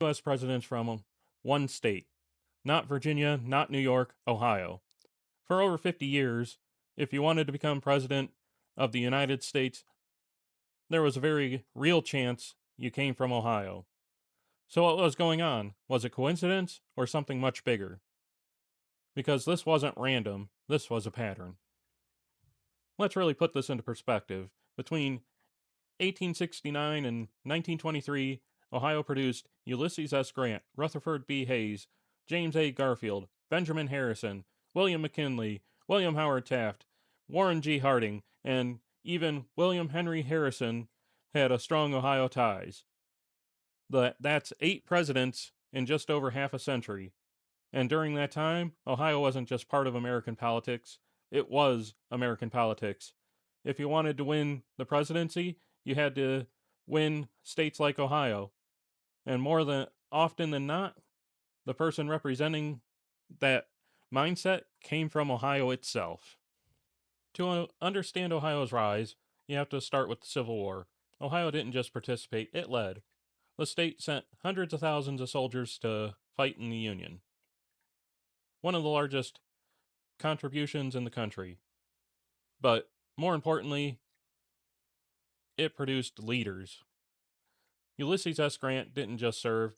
U.S. presidents from one state, not Virginia, not New York, Ohio. For over 50 years, if you wanted to become president of the United States, there was a very real chance you came from Ohio. So, what was going on? Was it coincidence or something much bigger? Because this wasn't random, this was a pattern. Let's really put this into perspective. Between 1869 and 1923, Ohio produced Ulysses S. Grant, Rutherford B. Hayes, James A. Garfield, Benjamin Harrison, William McKinley, William Howard Taft, Warren G. Harding, and even William Henry Harrison had a strong Ohio ties. That's 8 presidents in just over half a century. And during that time, Ohio wasn't just part of American politics, it was American politics. If you wanted to win the presidency, you had to win states like Ohio. And more than often than not, the person representing that mindset came from Ohio itself. To understand Ohio's rise, you have to start with the Civil War. Ohio didn't just participate, it led. The state sent hundreds of thousands of soldiers to fight in the Union, one of the largest contributions in the country. But more importantly, it produced leaders. Ulysses S. Grant didn't just serve,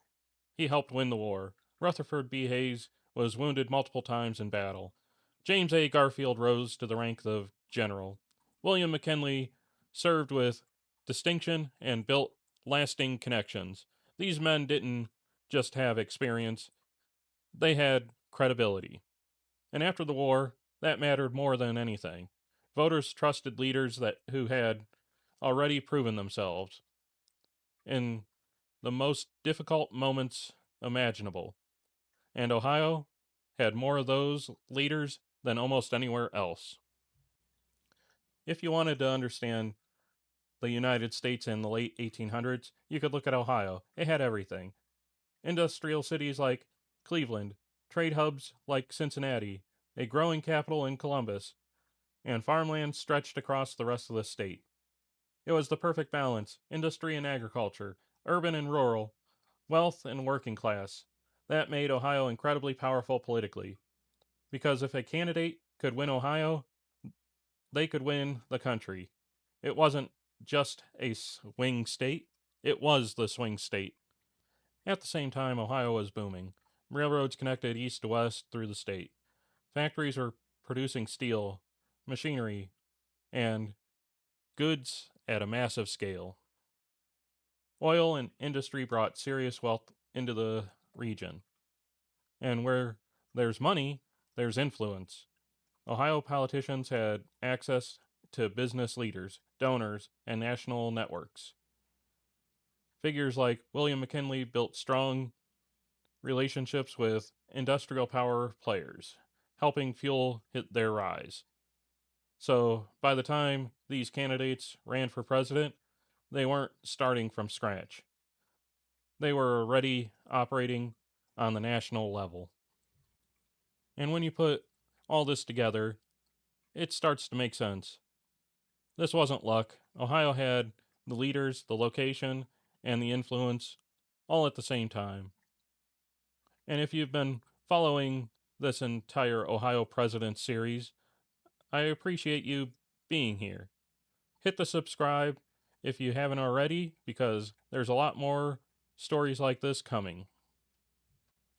he helped win the war. Rutherford B. Hayes was wounded multiple times in battle. James A. Garfield rose to the rank of general. William McKinley served with distinction and built lasting connections. These men didn't just have experience, they had credibility. And after the war, that mattered more than anything. Voters trusted leaders who had already proven themselves in the most difficult moments imaginable. And Ohio had more of those leaders than almost anywhere else. If you wanted to understand the United States in the late 1800s, you could look at Ohio. It had everything: industrial cities like Cleveland, trade hubs like Cincinnati, a growing capital in Columbus, and farmland stretched across the rest of the state. It was the perfect balance: industry and agriculture, urban and rural, wealth and working class. That made Ohio incredibly powerful politically, because if a candidate could win Ohio, they could win the country. It wasn't just a swing state, it was the swing state. At the same time, Ohio was booming. Railroads connected east to west through the state. Factories were producing steel, machinery, and goods at a massive scale. Oil and industry brought serious wealth into the region. And where there's money, there's influence. Ohio politicians had access to business leaders, donors, and national networks. Figures like William McKinley built strong relationships with industrial power players, helping fuel their rise. So by the time these candidates ran for president, they weren't starting from scratch. They were already operating on the national level. And when you put all this together, it starts to make sense. This wasn't luck. Ohio had the leaders, the location, and the influence all at the same time. And if you've been following this entire Ohio President series, I appreciate you being here. Hit the subscribe if you haven't already, because there's a lot more stories like this coming.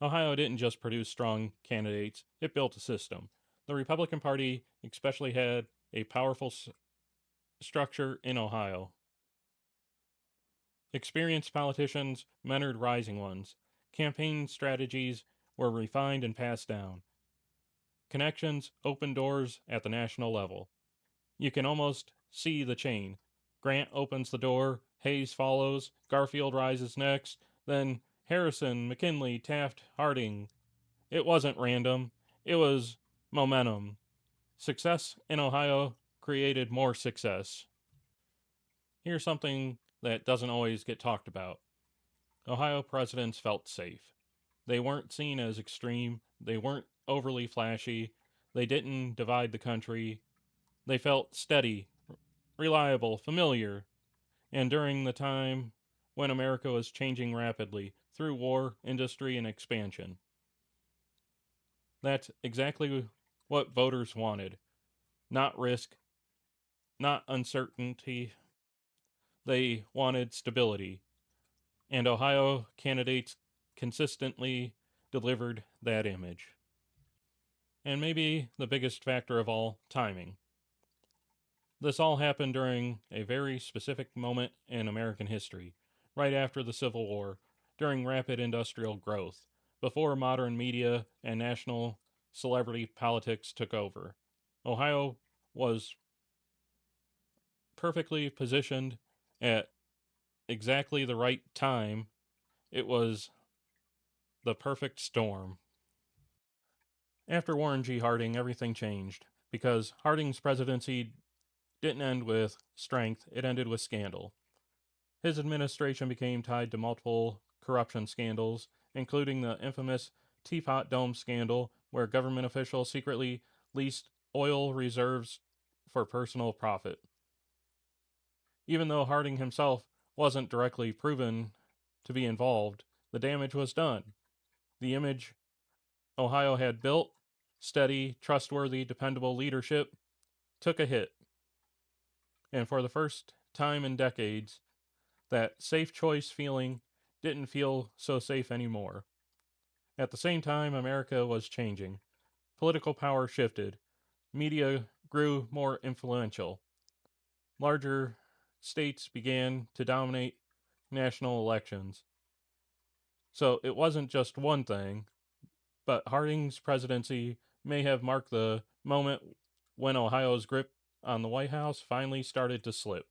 Ohio didn't just produce strong candidates, it built a system. The Republican Party especially had a powerful structure in Ohio. Experienced politicians mentored rising ones. Campaign strategies were refined and passed down. Connections opened doors at the national level. You can almost see the chain. Grant opens the door, Hayes follows, Garfield rises next, then Harrison, McKinley, Taft, Harding. It wasn't random, it was momentum. Success in Ohio created more success. Here's something that doesn't always get talked about. Ohio presidents felt safe. They weren't seen as extreme, they weren't overly flashy, they didn't divide the country. They felt steady, reliable, familiar, and during the time when America was changing rapidly, through war, industry, and expansion. That's exactly what voters wanted. Not risk, not uncertainty. They wanted stability. And Ohio candidates consistently delivered that image. And maybe the biggest factor of all, timing. This all happened during a very specific moment in American history, right after the Civil War, during rapid industrial growth, before modern media and national celebrity politics took over. Ohio was perfectly positioned at exactly the right time. It was the perfect storm. After Warren G. Harding, everything changed because Harding's presidency didn't end with strength, it ended with scandal. His administration became tied to multiple corruption scandals, including the infamous Teapot Dome scandal, where government officials secretly leased oil reserves for personal profit. Even though Harding himself wasn't directly proven to be involved, the damage was done. The image Ohio had built, steady, trustworthy, dependable leadership, took a hit. And for the first time in decades, that safe choice feeling didn't feel so safe anymore. At the same time, America was changing. Political power shifted. Media grew more influential. Larger states began to dominate national elections. So it wasn't just one thing, but Harding's presidency may have marked the moment when Ohio's grip on the White House finally started to slip.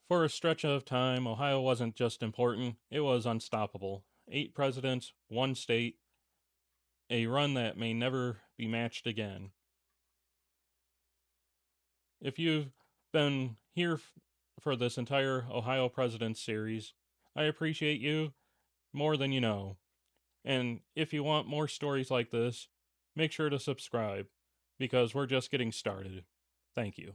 For a stretch of time, Ohio wasn't just important, it was unstoppable. 8 presidents, one state, a run that may never be matched again. If you've been here for this entire Ohio Presidents series, I appreciate you more than you know. And if you want more stories like this, make sure to subscribe because we're just getting started. Thank you.